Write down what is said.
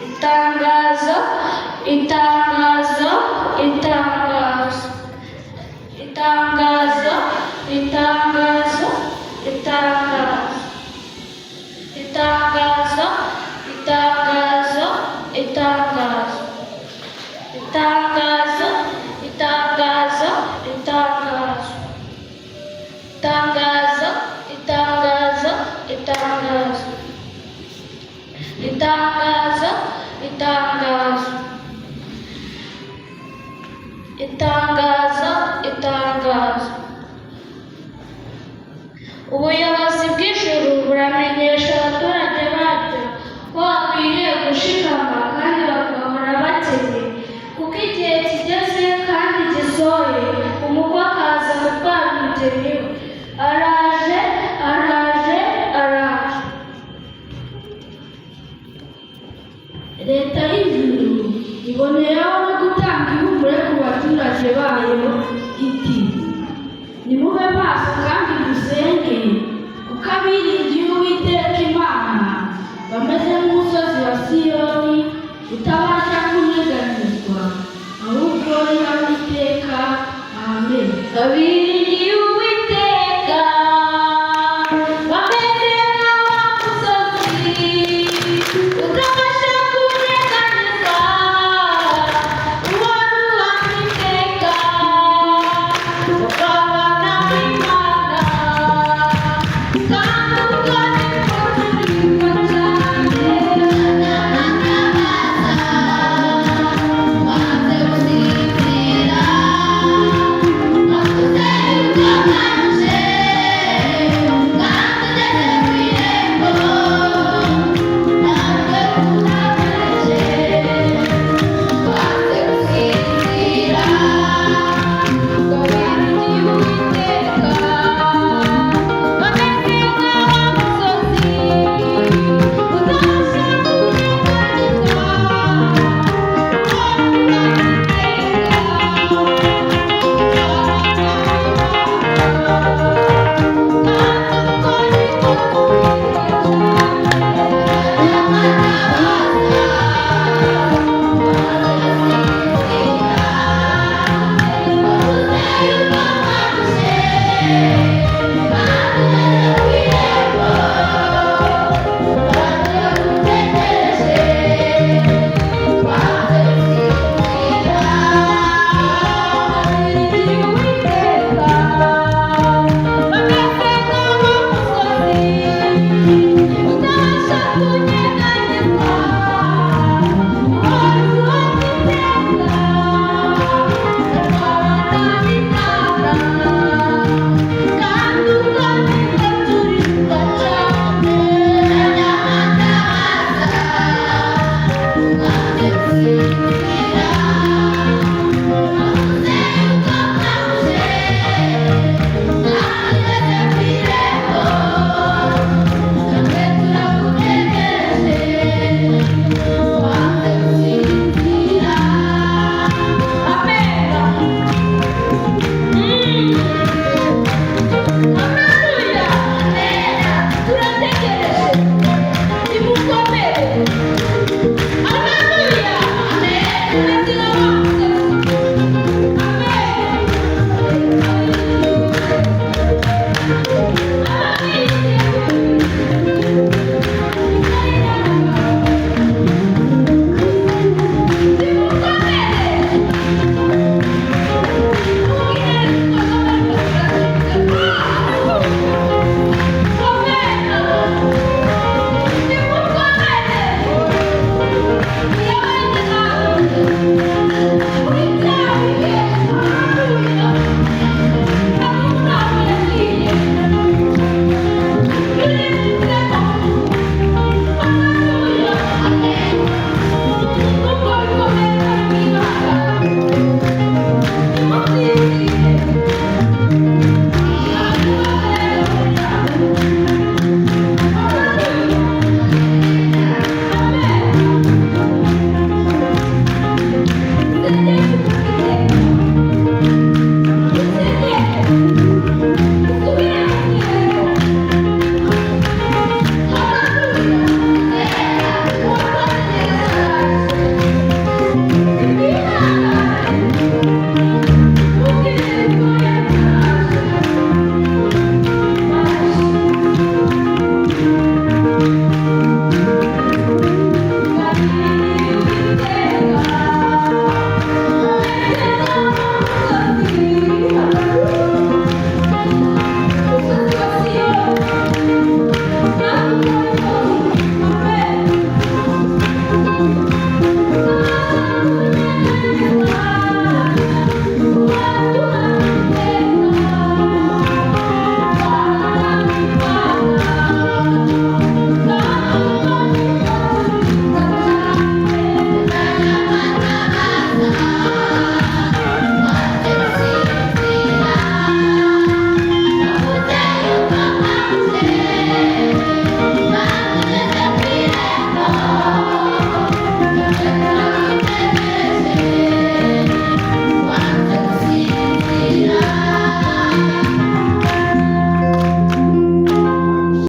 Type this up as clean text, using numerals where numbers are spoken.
itangazo, itangazo, itangazo, itangazo, itangazo, itangazo, itangazo, itangazo, itangazo, itangazo, itangazo, itangazo, itangazo, itangazo, itangazo, itangazo, itangazo, itangazo, itangazo. Ubuyobozi bw'ijuru buramenyesha abaturage bacyo ko bakwiriye gushikama kandi bagahora bakennye, kuko igihe kigeze kandi gisohoye, umukwe akaza gutwara umugeni we. Araje, araje, araje. Leta y'ijuru iboneyeho no gutanga ihumure ku baturage bayo iti: nimube maso kandi musenge, kuko abiringiye Uwiteka Imana bameze nk'umusozi wa Siyoni utabasha kunyeganyezwa, ahubwo uriho iteka. Amen.